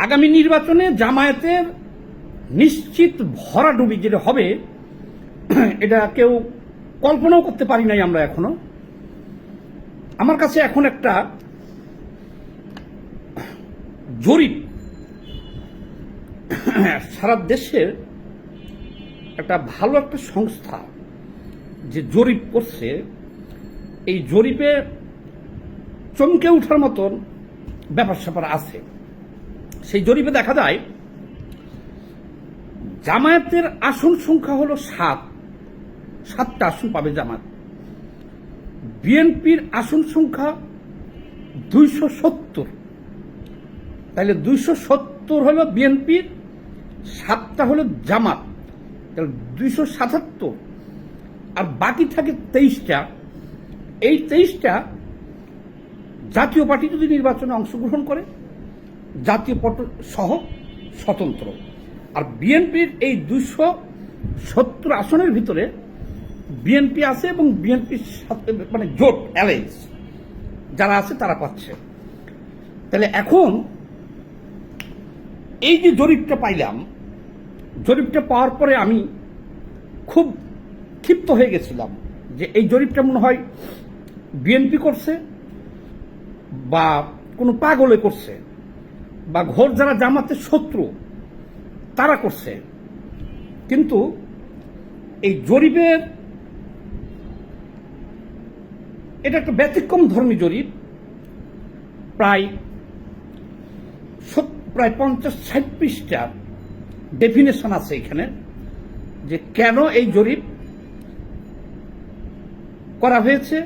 আগামী নির্বাচনে জামায়াতের নিশ্চিত ভরাডুবি যেটা হবে এটা কেউ কল্পনাও করতে পারি নাই আমরা এখনো। আমার কাছে এখন একটা জরিপ সারা দেশের একটা ভালো একটা সংস্থা যে জরিপ করছে, এই জরিপে চমকে ওঠার মতন ব্যাপার স্যাপার আছে। সেই জরিপে দেখা যায় জামায়াতের আসন সংখ্যা হলো 7টা আসন পাবে জামাত। বিএনপির আসন সংখ্যা 270। তাহলে 270 হলো বিএনপির, 7টা হলো জামাত, তাহলে 277। আর বাকি থাকে 23টা। এই 23টা জাতীয় পার্টি যদি নির্বাচনে অংশগ্রহণ করে, জাতীয় পার্টি সহ স্বতন্ত্র। আর বিএনপির এই 270 আসনের ভিতরে বিএনপি আছে এবং বিএনপির সাথে মানে জোট অ্যালায়েন্স যারা আছে তারা পাচ্ছে। তাহলে এখন এই যে জরিপটা পাইলাম, জরিপটা পাওয়ার পরে আমি খুব ক্ষিপ্ত হয়ে গেছিলাম যে এই জরিপটা মনে হয় বিএনপি করছে বা কোনো পাগলে করছে বা ঘোর যারা জামাতের শত্রু তারা করছে। কিন্তু এই জরিপের এটা একটা ব্যতিক্রম ধর্মী জরিপ। প্রায় 50-60 পৃষ্ঠার ডেফিনেশন আছে এখানে যে কেন এই জরিপ করা হয়েছে,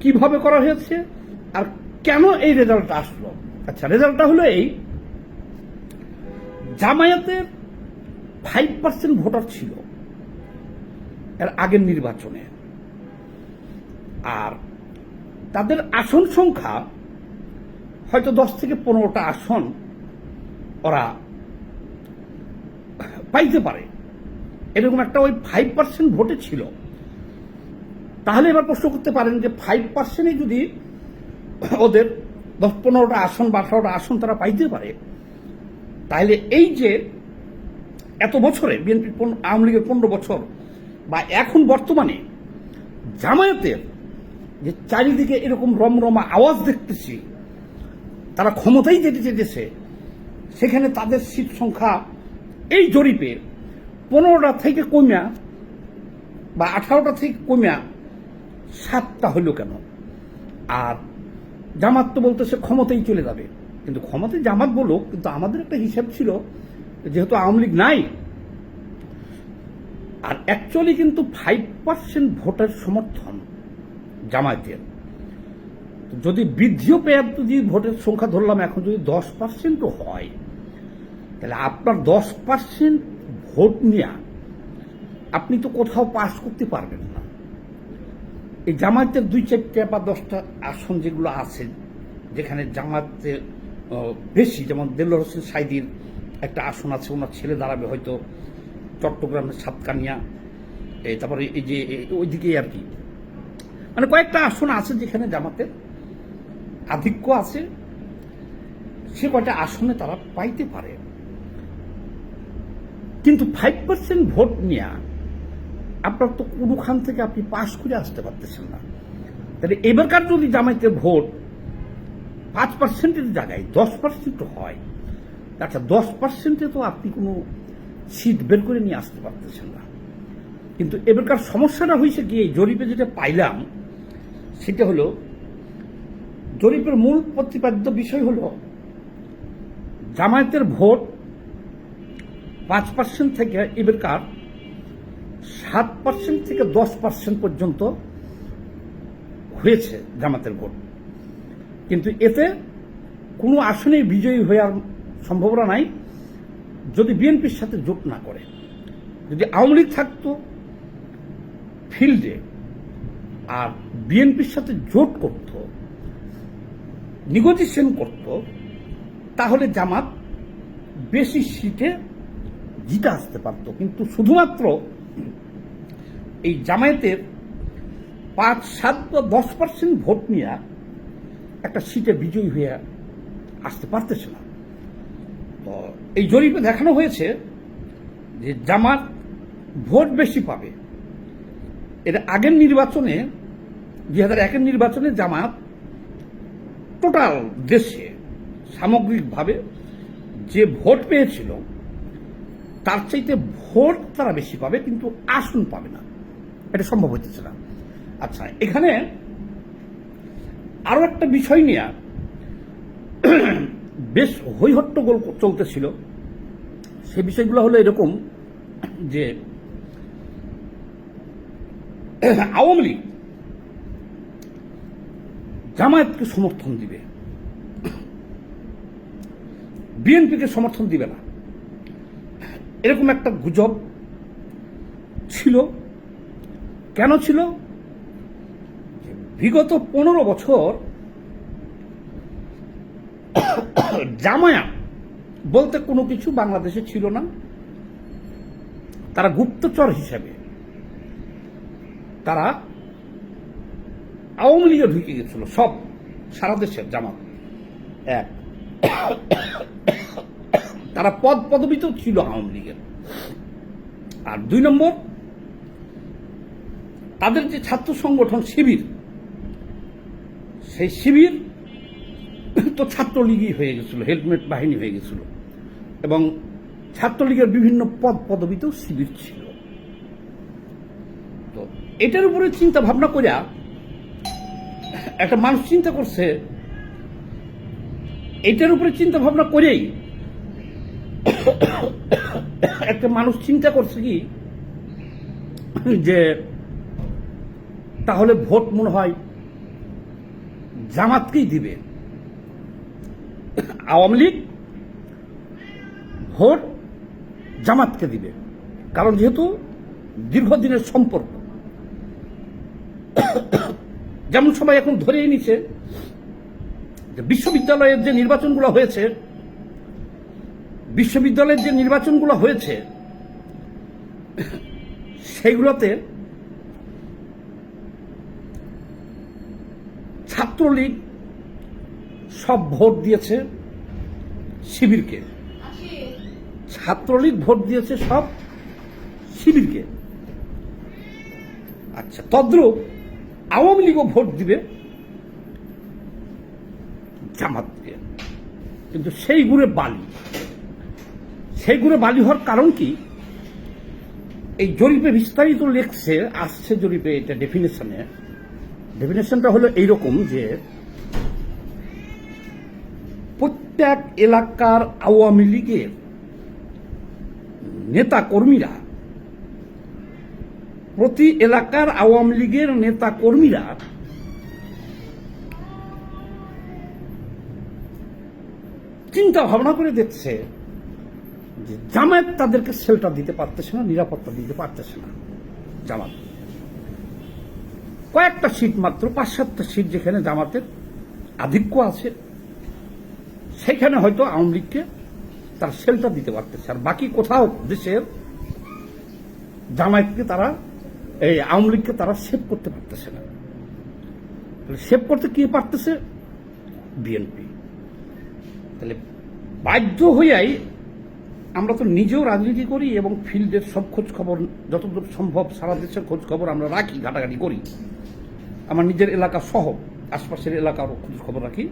কিভাবে করা হয়েছে, আর কেন এই রেজাল্টটা আসলো। আচ্ছা, রেজাল্টটা হলো এই: জামায়াতের 5% ভোটার ছিল এর আগের নির্বাচনে, আর তাদের আসন সংখ্যা হয়তো 10 থেকে 15টা আসন ওরা পাইতে পারে, এরকম একটা ওই 5% ভোটে ছিল। তাহলে এবার প্রশ্ন করতে পারেন যে 5%ই যদি ওদের 10-15টা আসন বা 18টা আসন তারা পাইতে পারে, তাহলে এই যে এত বছরে বিএনপি আওয়ামী লীগের 15 বছর বা এখন বর্তমানে জামায়াতের যে চারিদিকে এরকম রমরমা আওয়াজ দেখতেছি, তারা ক্ষমতাই যেতে চেয়েছে, সেখানে তাদের সিট সংখ্যা এই জরিপে 15টা থেকে কমিয়া বা 18টা থেকে কমিয়া 7টা হইল কেন? আর জামাত তো বলতেছে ক্ষমতায় চলে যাবে। কিন্তু ক্ষমতায় জামাত বলুক, কিন্তু আমাদের একটা হিসাব ছিল যেহেতু আওয়ামী লীগ নাই, আর অ্যাকচুয়ালি কিন্তু 5% ভোটের সমর্থন জামায়াতের। যদি বৃদ্ধিও পেয়ে যদি ভোটের সংখ্যা ধরলাম এখন যদি 10% হয়, তাহলে আপনার 10% ভোট নিয়ে আপনি তো কোথাও পাস করতে পারবেন না। এই জামায়াতের 2-4টা বা 10টা আসন যেগুলো আছে, যেখানে জামায়াতের বেশি, যেমন দেলোয়ার হোসেন সাইদির একটা আসন আছে, ওনার ছেলে দাঁড়াবে হয়তো চট্টগ্রামের সাতকানিয়া, তারপরে এই যে ওইদিকে আর কি, মানে কয়েকটা আসন আছে যেখানে জামাতের আধিক্য আছে, সে কয়টা আসনে তারা পাইতে পারে। কিন্তু 5% ভোট নিয়ে আপনার তো কোনোখান থেকে আপনি পাশ করে আসতে পারতেছেন না। তাহলে এবারকার যদি জামায়াতের ভোট 5%-এর জায়গায় 10% হয়, আচ্ছা 10%-এ তো আপনি কোনো সিট বের করে নিয়ে আসতে পারতেছেন না। কিন্তু এবারকার সমস্যাটা হয়েছে কি, এই জরিপে যেটা পাইলাম সেটা হলো, জরিপের মূল প্রতিপাদ্য বিষয় হলো জামায়াতের ভোট 5% থেকে এবারকার 7% থেকে 10% পর্যন্ত হয়েছে জামাতের ভোট। কিন্তু এতে কোনো আসনেই বিজয়ী হওয়ার সম্ভাবনা নাই যদি বিএনপির সাথে জোট না করে। যদি আওয়ামী লীগ থাকতো ফিল্ডে আর বিএনপির সাথে জোট করত, নেগোসিয়েশন করত, তাহলে জামাত বেশি সিটে জিতে আসতে পারত। কিন্তু শুধুমাত্র এই জামায়াতের 5-7 বা 10% ভোট নিয়ে একটা সিটে বিজয়ী হয়ে আসতে পারতেছে না। তো এই জরিপে দেখানো হয়েছে যে জামাত ভোট বেশি পাবে। এর আগের নির্বাচনে 2001-এর নির্বাচনে জামাত টোটাল দেশে সামগ্রিকভাবে যে ভোট পেয়েছিল তার চাইতে ভোট তারা বেশি পাবে, কিন্তু আসন পাবে না, এটা সম্ভব হইতেছে না। আচ্ছা, এখানে আরো একটা বিষয় নিয়ে বেশ হৈহট্টগোল চলতেছিল। সে বিষয়গুলো হলো এরকম যে আওয়ামী লীগ জামায়াতকে সমর্থন দিবে, বিএনপিকে সমর্থন দিবে না, এরকম একটা গুজব ছিল। কেন ছিল? বিগত 15 বছর জামায়াত বলতে কোনো কিছু বাংলাদেশে ছিল না। তারা গুপ্তচর হিসেবে তারা আওয়ামী লীগে ঢুকে গেছিল, সব সারা দেশের জামাত এক। তারা পদ পদবিতেও ছিল আওয়ামী লীগের। আর 2 নম্বর, তাদের যে ছাত্র সংগঠন শিবির, সেই শিবির তো ছাত্রলীগই হয়ে গেছিল, হেলমেট বাহিনী হয়ে গেছিল, এবং ছাত্রলীগের বিভিন্ন পদ পদবিতেও শিবির ছিল। তো এটার উপরে চিন্তা ভাবনা করিয়া একটা মানুষ চিন্তা করছে, এটার উপরে চিন্তা ভাবনা করেই একটা মানুষ চিন্তা করছে কি যে তাহলে ভোট মনে হয় জামাতকেই দিবে। আওয়ামী লীগ ভোট জামাতকে দিবে, কারণ যেহেতু দীর্ঘদিনের সম্পর্ক। যেমন সবাই এখন ধরেই নিচ্ছে যে বিশ্ববিদ্যালয়ের যে নির্বাচনগুলো হয়েছে, সেইগুলোতে ছাত্রলীগ সব ভোট দিয়েছে শিবিরকে, ছাত্রলীগ ভোট দিয়েছে সব শিবিরকে। আচ্ছা, তদ্রূপ আওয়ামী লীগও ভোট দিবে জামাতকে, কিন্তু সেই গুড়ে বালি হওয়ার কারণ কি? এই জরিপে বিস্তারিত লেখছে, আসছে জরিপে, এটা ডেফিনেশনটা হলো এইরকম যে প্রত্যেক এলাকার আওয়ামী লীগের নেতা কর্মীরা, প্রতি এলাকার আওয়ামী লীগের নেতা কর্মীরা চিন্তা ভাবনা করে দেখছে যে জামায়াত তাদেরকে শেল্টার দিতে পারতেছে না, নিরাপত্তা দিতে পারতেছে না। জামাত কয়েকটা সিট, মাত্র 5-7টা সিট যেখানে জামাতের আধিক্য আছে, সেখানে হয়তো আওয়ামী লীগকে তারা শেল্টার দিতে পারতেছে, আর বাকি কোথাও দেশের জামায়াতকে তারা, এই আওয়ামী লীগকে তারা সেভ করতে পারতেছে না। সেভ করতে কি পারতেছে? বিএনপি। তাহলে বাধ্য হইয়াই আমরা তো নিজেও রাজনীতি করি এবং ফিল্ডের সব খোঁজ খবর যতদূর সম্ভব সারা দেশের খোঁজ খবর আমরা রাখি, ঘাটাঘাটি করি। আমার নিজের এলাকা সহ আশপাশের এলাকারও খোঁজ খবর রাখি।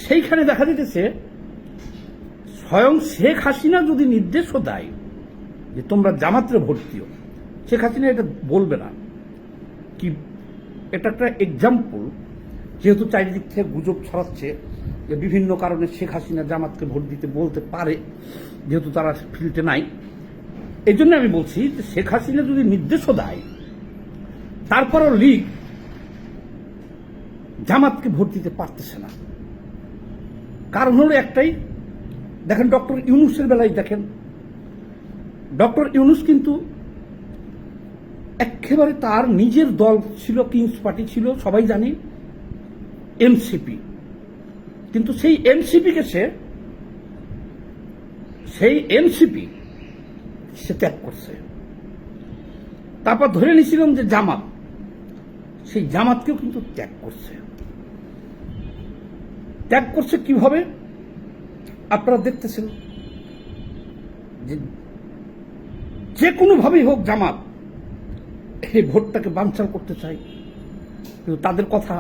সেইখানে দেখা যেতেছে স্বয়ং শেখ হাসিনা যদি নির্দেশও দেয় যে তোমরা জামাতে ভোট দিও, শেখ হাসিনা এটা বলবে না। কি, এটা একটা এক্সাম্পল, যেহেতু চারিদিক থেকে গুজব ছড়াচ্ছে যে বিভিন্ন কারণে শেখ হাসিনা জামাতকে ভোট দিতে বলতে পারে, যেহেতু তারা ফিল্ডে নাই। এই জন্য আমি বলছি যে শেখ হাসিনা যদি নির্দেশও দেয়, তারপরও লীগ জামাতকে ভোট দিতে পারতেছে না। কারণ হলো একটাই, দেখেন ডক্টর ইউনূসের বেলায় দেখেন, ডক্টর ইউনূস কিন্তু একেবারে তার নিজের দল ছিল, কিংস পার্টি ছিল, সবাই জানি, এনসিপি। কিন্তু সেই এনসিপিকে সে ত্যাগ করছে। তারপর ধরে নিয়েছিলাম যে জামাত, সেই জামাতকেও কিন্তু ত্যাগ করছে। কিভাবে? আপনারা দেখতেছেন যে কোনোভাবেই হোক জামাত এই ভোটটাকে বানচাল করতে চায়, কিন্তু তাদের কথা